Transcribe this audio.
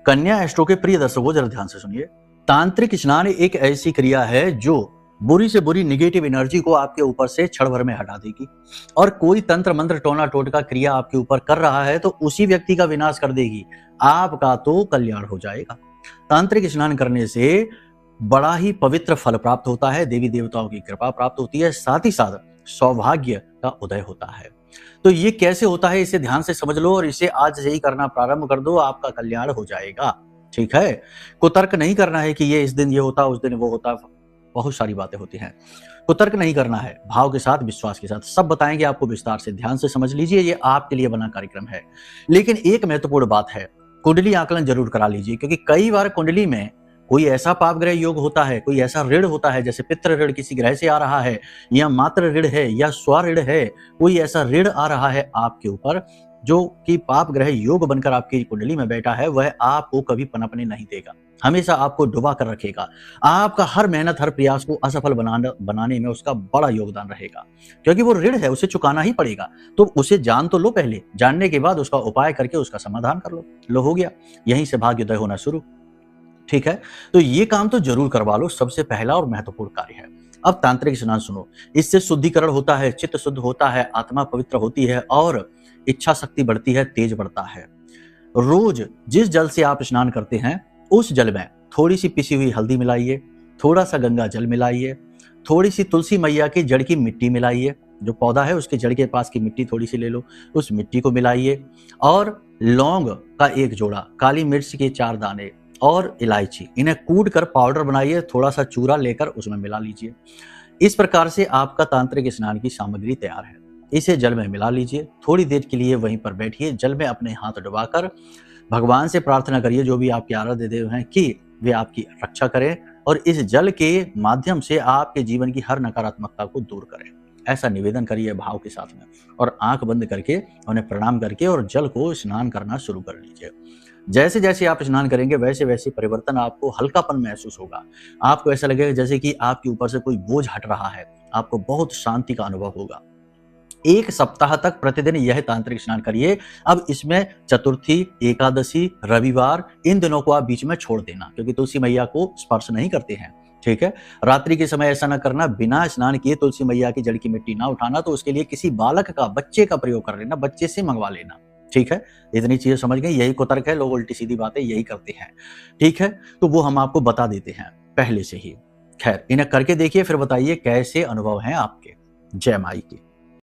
कन्या एस्ट्रो के प्रिय दर्शकों, जरा ध्यान से सुनिए। तांत्रिक स्नान एक ऐसी क्रिया है जो बुरी से बुरी निगेटिव एनर्जी को आपके ऊपर से क्षण भर में हटा देगी। और कोई तंत्र मंत्र टोना टोटका क्रिया आपके ऊपर कर रहा है तो उसी व्यक्ति का विनाश कर देगी, आपका तो कल्याण हो जाएगा। तांत्रिक स्नान करने से बड़ा ही पवित्र फल प्राप्त होता है, देवी देवताओं की कृपा प्राप्त होती है, साथ ही साथ सौभाग्य का उदय होता है। तो ये कैसे होता है, इसे ध्यान से समझ लो और इसे आज से ही करना प्रारंभ कर दो, आपका कल्याण हो जाएगा। ठीक है, कुतर्क नहीं करना है कि ये इस दिन ये होता, उस दिन वो होता, बहुत सारी बातें होती हैं। कुतर्क नहीं करना है, भाव के साथ, विश्वास के साथ सब बताएंगे आपको विस्तार से। ध्यान से समझ लीजिए, ये आपके लिए बना कार्यक्रम है। लेकिन एक महत्वपूर्ण बात है, कुंडली आकलन जरूर करा लीजिए, क्योंकि कई बार कुंडली में कोई ऐसा पाप ग्रह योग होता है, कोई ऐसा ऋण होता है, जैसे पितृ ऋण किसी ग्रह से आ रहा है, या मातृ ऋण है, या स्व ऋण है, कोई ऐसा ऋण आ रहा है आपके ऊपर जो कि पाप ग्रह योग बनकर आपकी कुंडली में बैठा है, वह आपको कभी पनपने नहीं देगा, हमेशा आपको डुबा कर रखेगा। आपका हर मेहनत, हर प्रयास को असफल बनाने में उसका बड़ा योगदान रहेगा, क्योंकि वो ऋण है, उसे चुकाना ही पड़ेगा। तो उसे जान तो लो पहले, जानने के बाद उसका उपाय करके उसका समाधान कर लो हो गया, यहीं से भाग्योदय होना शुरू। ठीक है, तो ये काम तो जरूर करवा लो, सबसे पहला और महत्वपूर्ण कार्य है। अब तांत्रिक स्नान सुनो, इससे शुद्धिकरण होता है, चित्त शुद्ध होता है, आत्मा पवित्र होती है और इच्छा शक्ति बढ़ती है, तेज बढ़ता है। रोज जिस जल से आप स्नान करते हैं उस जल में थोड़ी सी पिसी हुई हल्दी मिलाइए, थोड़ा सा गंगा जल मिलाइए, थोड़ी सी तुलसी मैया की जड़ की मिट्टी मिलाइए, जो पौधा है उसके जड़ के पास की मिट्टी थोड़ी सी ले लो, उस मिट्टी को मिलाइए, और लौंग का एक जोड़ा, काली मिर्च के 4 दाने और इलायची, इन्हें कूट कर पाउडर बनाइए, थोड़ा सा चूरा लेकर उसमें मिला लीजिए। इस प्रकार से आपका तांत्रिक स्नान की सामग्री तैयार है। इसे जल में मिला लीजिए, थोड़ी देर के लिए वहीं पर बैठिए, जल में अपने हाथ डुबाकर भगवान से प्रार्थना करिए, जो भी आपके आराध्य देव हैं, कि वे आपकी रक्षा करें और इस जल के माध्यम से आपके जीवन की हर नकारात्मकता को दूर करें। ऐसा निवेदन करिए भाव के साथ में, और आंख बंद करके उन्हें प्रणाम करके और जल को स्नान करना शुरू कर लीजिए। जैसे जैसे आप स्नान करेंगे वैसे वैसे परिवर्तन, आपको हल्कापन महसूस होगा, आपको ऐसा लगेगा जैसे कि आपके ऊपर से कोई बोझ हट रहा है, आपको बहुत शांति का अनुभव होगा। 1 सप्ताह तक प्रतिदिन यह तांत्रिक स्नान करिए। अब इसमें चतुर्थी, एकादशी, रविवार, इन दिनों को आप बीच में छोड़ देना, क्योंकि तुलसी मैया को स्पर्श नहीं करते हैं। ठीक है, रात्रि के समय ऐसा ना करना, बिना स्नान किए तुलसी मैया की जड़ की मिट्टी ना उठाना, तो उसके लिए किसी बालक का, बच्चे का प्रयोग कर लेना, बच्चे से मंगवा लेना। ठीक है, इतनी चीजें समझ गए, यही कुतर्क है, लोग उल्टी सीधी बातें यही करते हैं। ठीक है, तो वो हम आपको बता देते हैं पहले से ही। खैर, इन्हें करके देखिए, फिर बताइए कैसे अनुभव हैं आपके। जय माई की।